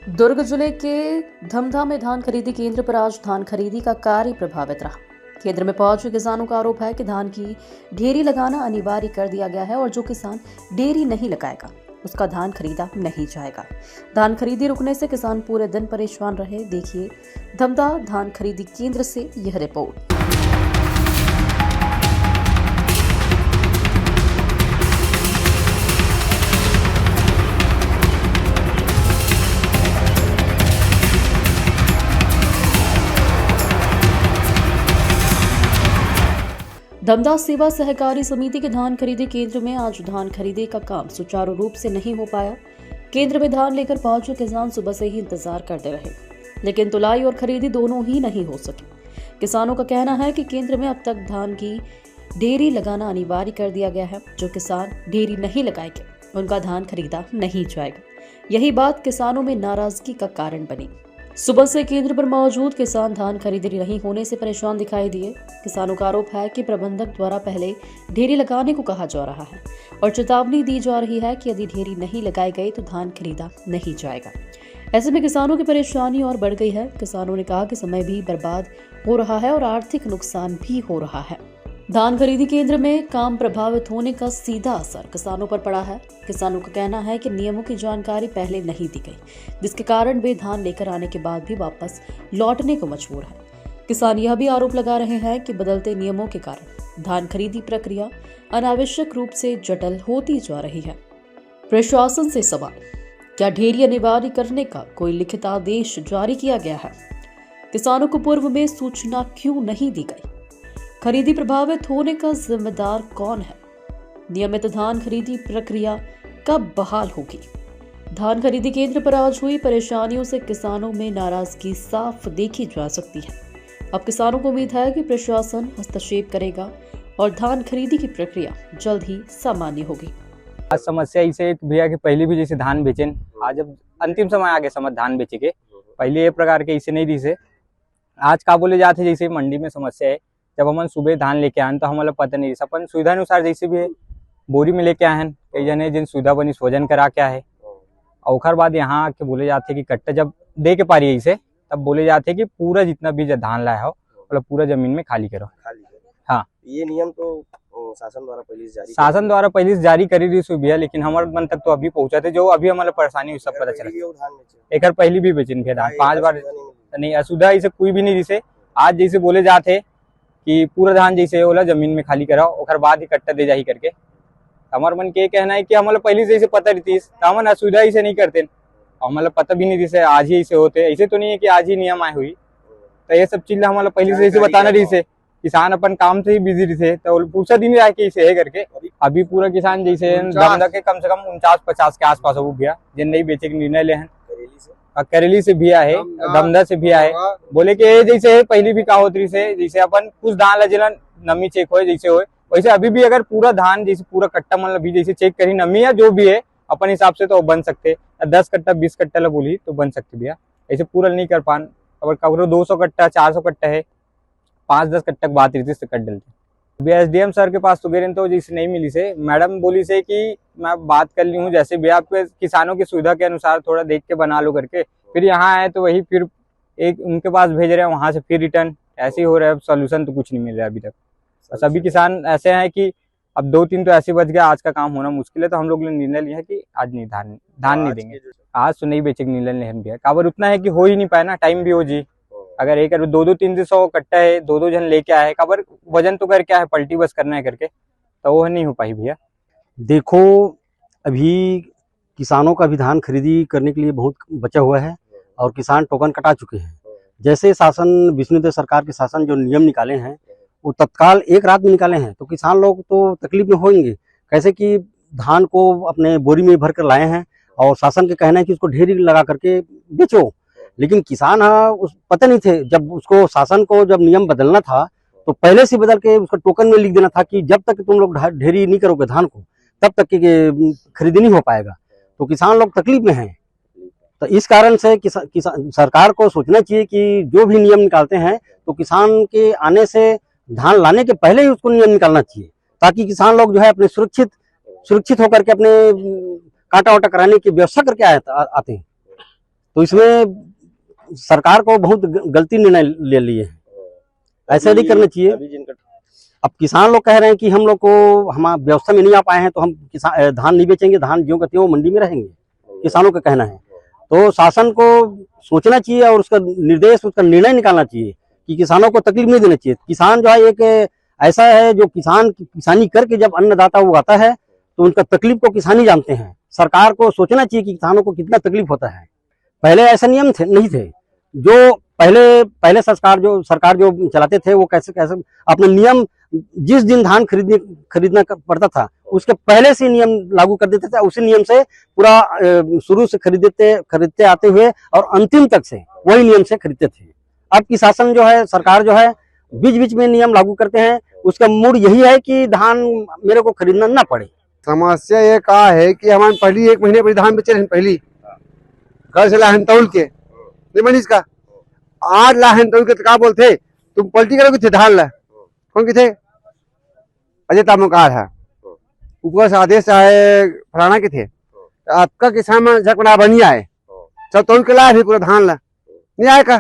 दुर्ग जिले के धमधा में धान खरीदी केंद्र पर आज धान खरीदी का कार्य प्रभावित रहा। केंद्र में पहुंचे किसानों का आरोप है कि धान की ढेरी लगाना अनिवार्य कर दिया गया है और जो किसान ढेरी नहीं लगाएगा उसका धान खरीदा नहीं जाएगा। धान खरीदी रुकने से किसान पूरे दिन परेशान रहे। देखिए धमधा धान खरीदी केंद्र से यह रिपोर्ट। धमधा सेवा सहकारी समिति के धान खरीदी केंद्र में आज धान खरीदी का काम सुचारू रूप से नहीं हो पाया। केंद्र में धान लेकर पहुंचे किसान सुबह से ही इंतजार करते रहे, लेकिन तुलाई और खरीदी दोनों ही नहीं हो सकी। किसानों का कहना है कि केंद्र में अब तक धान की ढेरी लगाना अनिवार्य कर दिया गया है। जो किसान ढेरी नहीं लगाएंगे उनका धान खरीदा नहीं जाएगा। यही बात किसानों में नाराजगी का कारण बनी। सुबह से केंद्र पर मौजूद किसान धान खरीदी नहीं होने से परेशान दिखाई दिए। किसानों का आरोप है कि प्रबंधक द्वारा पहले ढेरी लगाने को कहा जा रहा है और चेतावनी दी जा रही है कि यदि ढेरी नहीं लगाई गई तो धान खरीदा नहीं जाएगा। ऐसे में किसानों की परेशानी और बढ़ गई है। किसानों ने कहा कि समय भी बर्बाद हो रहा है और आर्थिक नुकसान भी हो रहा है। धान खरीदी केंद्र में काम प्रभावित होने का सीधा असर किसानों पर पड़ा है। किसानों का कहना है कि नियमों की जानकारी पहले नहीं दी गई, जिसके कारण वे धान लेकर आने के बाद भी वापस लौटने को मजबूर है। किसान यह भी आरोप लगा रहे हैं कि बदलते नियमों के कारण धान खरीदी प्रक्रिया अनावश्यक रूप से जटिल होती जा रही है। प्रशासन से सवाल, क्या ढेरी अनिवार्य करने का कोई लिखित आदेश जारी किया गया है? किसानों को पूर्व में सूचना क्यों नहीं दी गई? खरीदी प्रभावित होने का जिम्मेदार कौन है? नियमित धान खरीदी प्रक्रिया कब बहाल होगी? धान खरीदी केंद्र पर आज हुई परेशानियों से किसानों में नाराजगी साफ देखी जा सकती है। अब किसानों को उम्मीद है कि प्रशासन हस्तक्षेप करेगा और धान खरीदी की प्रक्रिया जल्द ही सामान्य होगी। आज समस्या इसे भैया कि पहले भी जैसे धान बेचें, आज अब अंतिम समय आ गया समझ धान बेचे के, पहले ये प्रकार के इसे नहीं दिसे। आज का बोले जाते जैसे मंडी में समस्या है, जब हम सुबह धान लेके आए तो हमारा पता नहीं, अपन सुविधा अनुसार जैसे भी है बोरी में लेके आए हैं, कई जने जिन सुविधा बनी वजन करा के आए। और बाद यहाँ आके बोले जाते कि कट्टा जब दे के पारी इसे तब बोले जाते कि पूरा जितना भी धान लाया हो मतलब पूरा जमीन में खाली करो। हाँ, ये नियम तो शासन द्वारा पहले जारी करी रही सुविधा, लेकिन हमारे मन तक तो अभी पहुंचा थे। जो अभी हमारा परेशानी हुई सब पता चला। एक पहली भी बेचन थे धान 5 बार नहीं, असुविधा इसे कोई भी नहीं। जैसे आज जैसे बोले जाते कि पूरा धान जैसे होला जमीन में खाली कराओ और बाद ही कट्टा दे जाही करके। हमारे मन के कहना है कि हमारा पहले से इसे पता रहती तो हम असुविधा इसे नहीं करते, हमारा पता भी नहीं जैसे आज ही इसे होते। ऐसे तो नहीं है कि आज ही नियम आए हुई, तो ये सब चीज हमारा पहले से इसे बताना रही से। किसान अपन काम से ही बिजी रहे तो पूछा दिन रहा कि इसे है करके। अभी पूरा किसान जैसे धमधा के कम से कम 49-50 के आसपास हो गया जिन नहीं बेचे के निर्णय ले हैं। करेली से भी आए, धमधा से भी आए, बोले कि जैसे है पहली भी का होती से जैसे अपन कुछ धान ला नमी चेक हो जैसे हो वैसे अभी भी अगर पूरा धान जैसे पूरा कट्टा मतलब भी जैसे चेक करी नमी या जो भी है अपन हिसाब से तो बन सकते। 10 कट्टा 20 कट्टा ला बोली तो बन सकते भैया, ऐसे पूरा नहीं कर पान। अगर कबरो 200 कट्टा 400 कट्टा है 5-10 कट्टा बात रहती से कट डलते। भैया SDM सर के पास तो गए तो जैसे नहीं मिली से, मैडम बोली से कि मैं बात कर ली हूँ जैसे भैया आपके किसानों की सुविधा के अनुसार थोड़ा देख के बना लो करके। फिर यहाँ आए तो वही फिर एक उनके पास भेज रहे हैं, वहां से फिर रिटर्न ऐसे ही हो रहा है। सोल्यूशन तो कुछ नहीं मिल रहा है अभी तक। सभी किसान ऐसे हैं कि अब 2-3 तो ऐसे बच गया, आज का काम होना मुश्किल है। तो हम लोग ने निर्णय लिया कि आज नहीं धान नहीं देंगे, आज तो नहीं बेचे निर्णय नहीं दिया। काबर उतना है कि हो ही नहीं पाए ना, टाइम भी हो जी। अगर एक 200-300 कट्टा है 2-2 जन लेके आए, काबर वजन तो करके आए पलटी बस करना है करके, तो वो नहीं हो पाई भैया। देखो अभी किसानों का भी धान खरीदी करने के लिए बहुत बचा हुआ है और किसान टोकन कटा चुके हैं। जैसे शासन विष्णुदेव सरकार के शासन जो नियम निकाले हैं वो तत्काल एक रात में निकाले हैं, तो किसान लोग तो तकलीफ में होंगे। कैसे कि धान को अपने बोरी में भर कर लाए हैं और शासन के कहना है कि उसको ढेरी लगा करके बेचो, लेकिन किसान उस पता नहीं थे। जब उसको शासन को जब नियम बदलना था तो पहले से बदल के उसको टोकन में लिख देना था कि जब तक तुम लोग ढेरी नहीं करोगे धान को तब तक की खरीदी नहीं हो पाएगा। तो किसान लोग तकलीफ में हैं। तो इस कारण से सरकार को सोचना चाहिए कि जो भी नियम निकालते हैं तो किसान के आने से धान लाने के पहले ही उसको नियम निकालना चाहिए, ताकि किसान लोग जो है अपने सुरक्षित होकर के अपने काटा वाटा कराने की व्यवस्था करके आते हैं। तो इसमें सरकार को बहुत गलती निर्णय ले लिए हैं, ऐसा नहीं करना चाहिए। अब किसान लोग कह रहे हैं कि हम लोग को हम व्यवस्था में नहीं आ पाए हैं तो हम किसान धान नहीं बेचेंगे, धान ज्यों का त्यों मंडी में रहेंगे, किसानों का कहना है। तो शासन को सोचना चाहिए और उसका निर्देश, उसका निर्णय निकालना चाहिए कि किसानों को तकलीफ नहीं देना चाहिए। किसान जो है एक ऐसा है जो किसान किसानी करके जब अन्नदाता उगाता है तो उनका तकलीफ को किसान ही जानते हैं। सरकार को सोचना चाहिए कि किसानों को कितना तकलीफ होता है। पहले ऐसा नियम नहीं थे। जो पहले सरकार जो चलाते थे वो कैसे अपने नियम, जिस दिन धान खरीदना पड़ता था उसके पहले से नियम लागू कर देते थे। उसी नियम से पूरा शुरू से खरीदते आते हुए और अंतिम तक से वही नियम से खरीदते थे। अब की शासन जो है, सरकार जो है, बीच बीच में नियम लागू करते हैं। उसका मूड यही है कि धान मेरे को खरीदना ना पड़े। समस्या ये कहा है कि हमारे पहली 1 महीने पर धान बेचे रहे, पहली घर से लाहन तौल के नहीं बनी इसका 8 लाहन तौल के तो क्या बोलते तुम पलटी करोगे थे धान ला कौन के थे अजय तामोकार है ऊपर से आदेश आए फलाना के थे। आपका किसान में झकना बनी आए सब तौल के लाए फिर पूरा धान ला नहीं आए का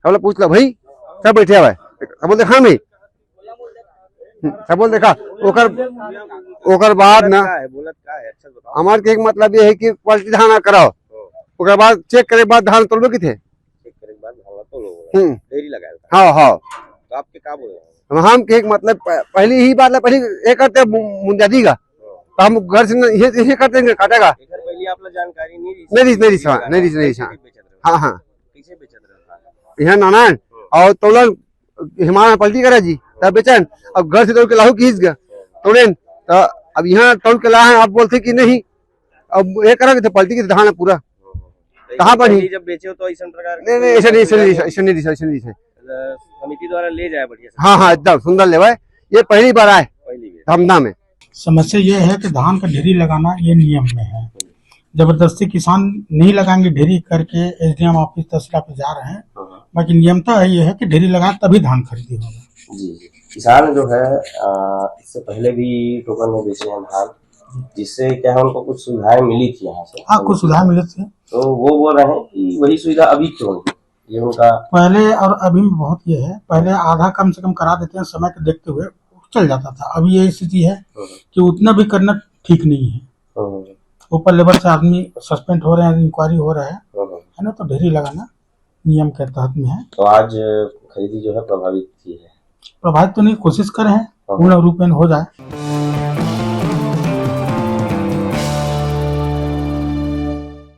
बोला पूछ लो भाई सब बैठे हुए सब बोल देखा नहीं सब बोल देखा ओकर बाद ना हमारे के एक मतलब ये है कि क्वालिटी धान कराओ ओकर बाद चेक करे बाद धान तोड़बे की थे हाँ हाँ तो आपके क्या बोल रहे हैं? हम के एक मतलब पहली ही बात पहली ये करते मुंजादी का तो हम घर से ये करते हैं काटेगा पहले आप जानकारी नहीं हाँ हाँ कैसे बेचत रहे यहाँ नानायण और तोलन हिमालय पलटी करा जी तब बेचन अब घर से तोड़ के लाहू खींच गया तोड़ेन तो अब यहाँ तोड़ के लाए आप बोलते कि नहीं अब ये करा थे पलटी की धान है पूरा कहाँ पर जब बेचे हो तो ऐसा प्रकार नहीं ऐसा नहीं समिति द्वारा ले जाए बढ़िया से। हाँ एकदम सुंदर ले ये पहली बार आए पहली बार धमधा में। समस्या ये है कि धान का ढेरी लगाना ये नियम में है। जबरदस्ती किसान नहीं लगाएंगे, ढेरी करके एसडीएम ऑफिस तहसील ऑफिस जा रहे हैं। बाकी नियमता ये है कि ढेरी लगाए तभी धान खरीदी होगा। जी किसान जो है इससे पहले भी टोकन में बेचे हैं धान, जिससे क्या है उनको कुछ सुविधाएं मिली थी यहाँ से। हाँ, कुछ सुविधाएं मिली थी। तो वो बोल रहे हैं कि वही सुविधा अभी क्यों नहीं, ये उनका पहले और अभी में बहुत ये है। पहले आधा कम से कम करा देते हैं, समय को देखते हुए चल जाता था। अभी ये स्थिति है कि उतना भी करना ठीक नहीं है। ऊपर लेवल से आदमी सस्पेंड हो रहे हैं, इंक्वायरी हो रहा है ना, तो ढेरी लगाना नियम के तहत में है। तो आज खरीदी जो है प्रभावित थी है। प्रभावित तो नहीं, कोशिश कर रहे हैं पूर्ण रूप में हो जाए।